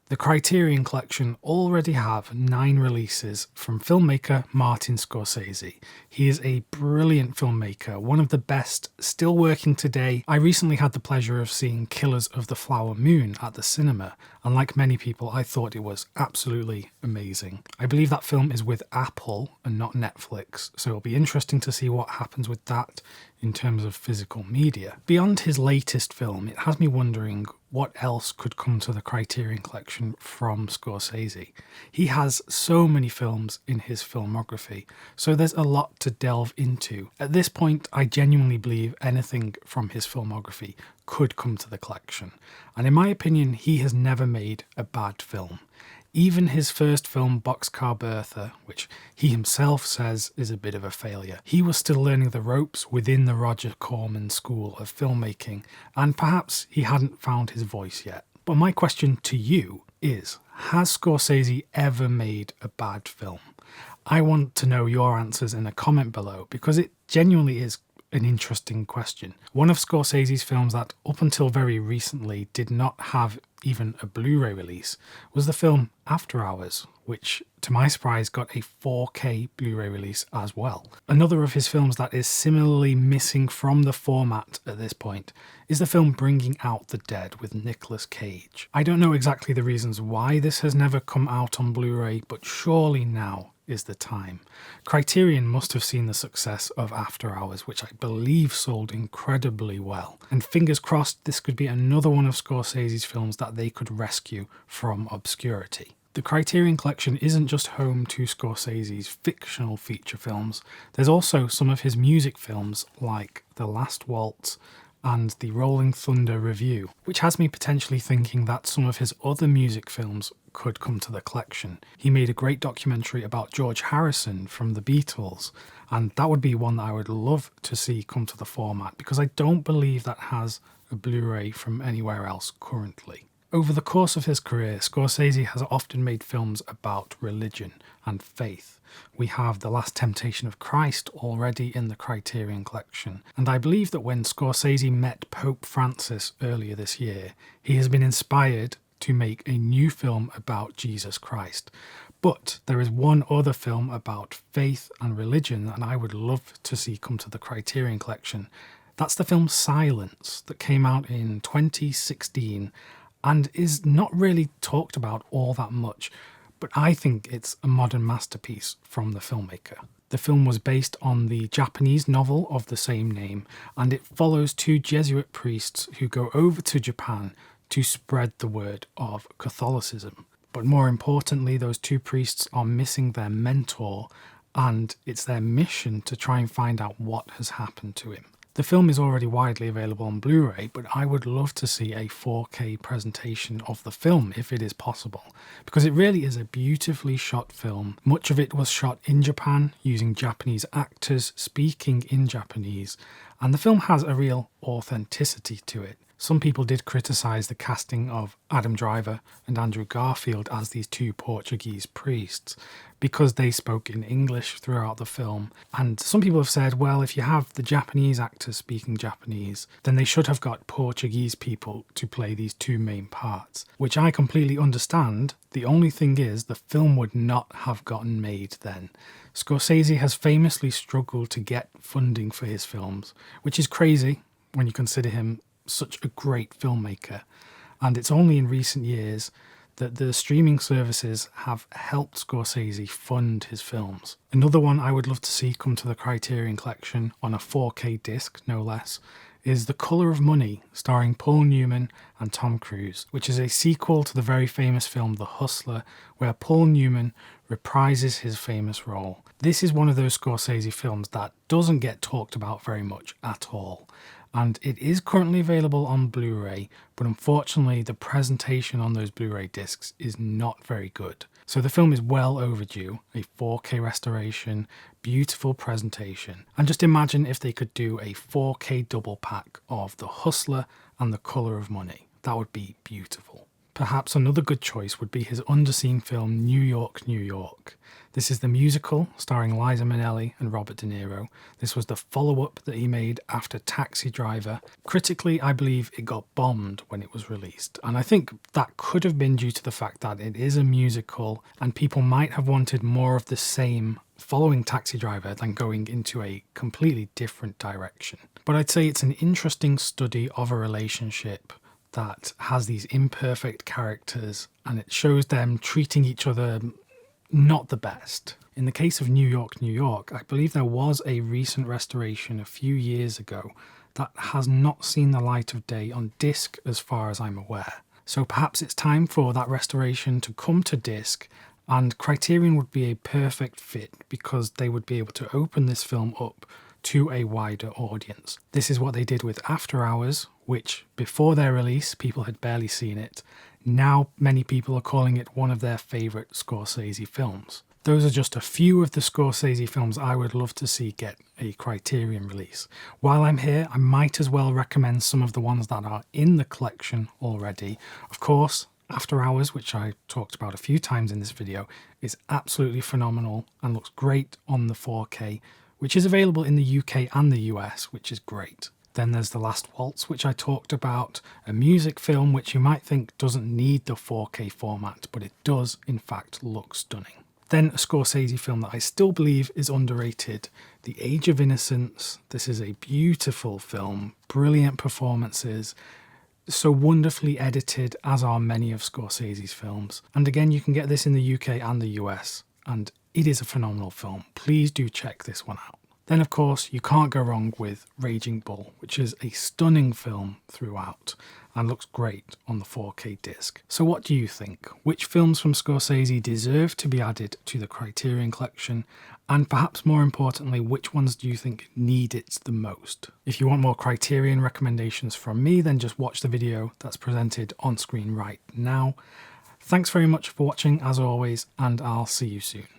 The Criterion Collection already have 9 releases from filmmaker Martin Scorsese. He is a brilliant filmmaker, one of the best, still working today. I recently had the pleasure of seeing Killers of the Flower Moon at the cinema, and like many people, I thought it was absolutely amazing. I believe that film is with Apple and not Netflix, so it'll be interesting to see what happens with that in terms of physical media. Beyond his latest film, it has me wondering what else could come to the Criterion Collection from Scorsese. He has so many films in his filmography, so there's a lot to delve into. At this point, I genuinely believe anything from his filmography could come to the collection, and in my opinion, he has never made a bad film. Even his first film, Boxcar Bertha, which he himself says is a bit of a failure, he was still learning the ropes within the Roger Corman school of filmmaking, and perhaps he hadn't found his voice yet. But my question to you is, has Scorsese ever made a bad film? I want to know your answers in a comment below, because it genuinely is an interesting question. One of Scorsese's films that up until very recently did not have even a Blu-ray release was the film After Hours, which to my surprise got a 4K Blu-ray release as well. Another of his films that is similarly missing from the format at this point is the film Bringing Out the Dead with Nicolas Cage. I don't know exactly the reasons why this has never come out on Blu-ray, but surely now is the time. Criterion must have seen the success of After Hours, which I believe sold incredibly well. And fingers crossed this could be another one of Scorsese's films that they could rescue from obscurity. The Criterion Collection isn't just home to Scorsese's fictional feature films, there's also some of his music films like The Last Waltz and the Rolling Thunder Review, which has me potentially thinking that some of his other music films could come to the collection. He made a great documentary about George Harrison from the Beatles, and that would be one that I would love to see come to the format, because I don't believe that has a Blu-ray from anywhere else currently. Over the course of his career, Scorsese has often made films about religion and faith. We have The Last Temptation of Christ already in the Criterion Collection, and I believe that when Scorsese met Pope Francis earlier this year, he has been inspired to make a new film about Jesus Christ. But there is one other film about faith and religion that I would love to see come to the Criterion Collection. That's the film Silence, that came out in 2016 and is not really talked about all that much, but I think it's a modern masterpiece from the filmmaker. The film was based on the Japanese novel of the same name, and it follows 2 Jesuit priests who go over to Japan to spread the word of Catholicism. But more importantly, those 2 priests are missing their mentor, and it's their mission to try and find out what has happened to him. The film is already widely available on Blu-ray, but I would love to see a 4K presentation of the film if it is possible, because it really is a beautifully shot film. Much of it was shot in Japan, using Japanese actors speaking in Japanese, and the film has a real authenticity to it. Some people did criticise the casting of Adam Driver and Andrew Garfield as these 2 Portuguese priests because they spoke in English throughout the film. And some people have said, well, if you have the Japanese actors speaking Japanese, then they should have got Portuguese people to play these 2 main parts, which I completely understand. The only thing is, the film would not have gotten made then. Scorsese has famously struggled to get funding for his films, which is crazy when you consider him such a great filmmaker, and it's only in recent years that the streaming services have helped Scorsese fund his films. Another one I would love to see come to the Criterion Collection on a 4K disc, no less, is The Colour of Money, starring Paul Newman and Tom Cruise, which is a sequel to the very famous film The Hustler, where Paul Newman reprises his famous role. This is one of those Scorsese films that doesn't get talked about very much at all, and it is currently available on Blu-ray, but unfortunately the presentation on those Blu-ray discs is not very good. So the film is well overdue, a 4K restoration, beautiful presentation, and just imagine if they could do a 4K double pack of The Hustler and The Colour of Money. That would be beautiful. perhaps another good choice would be his underseen film New York, New York. This is the musical starring Liza Minnelli and Robert De Niro. This was the follow-up that he made after Taxi Driver. Critically, I believe it got bombed when it was released, and I think that could have been due to the fact that it is a musical and people might have wanted more of the same following Taxi Driver than going into a completely different direction. But I'd say it's an interesting study of a relationship that has these imperfect characters, and it shows them treating each other not the best. In the case of New York, New York, I believe there was a recent restoration a few years ago that has not seen the light of day on disc as far as I'm aware. So perhaps it's time for that restoration to come to disc, and Criterion would be a perfect fit because they would be able to open this film up to a wider audience. This is what they did with After Hours, which before their release people had barely seen it. Now many people are calling it one of their favourite Scorsese films. Those are just a few of the Scorsese films I would love to see get a Criterion release. While I'm here, I might as well recommend some of the ones that are in the collection already. Of course, After Hours, which I talked about a few times in this video, is absolutely phenomenal and looks great on the 4K, which is available in the UK and the US, which is great. Then there's The Last Waltz, which I talked about, a music film which you might think doesn't need the 4K format, but it does in fact look stunning. Then a Scorsese film that I still believe is underrated, The Age of Innocence. This is a beautiful film, brilliant performances, so wonderfully edited, as are many of Scorsese's films. And again, you can get this in the UK and the US, and it is a phenomenal film. Please do check this one out. Then of course, you can't go wrong with Raging Bull, which is a stunning film throughout and looks great on the 4K disc. So what do you think? Which films from Scorsese deserve to be added to the Criterion Collection? And perhaps more importantly, which ones do you think need it the most? If you want more Criterion recommendations from me, then just watch the video that's presented on screen right now. Thanks very much for watching as always, and I'll see you soon.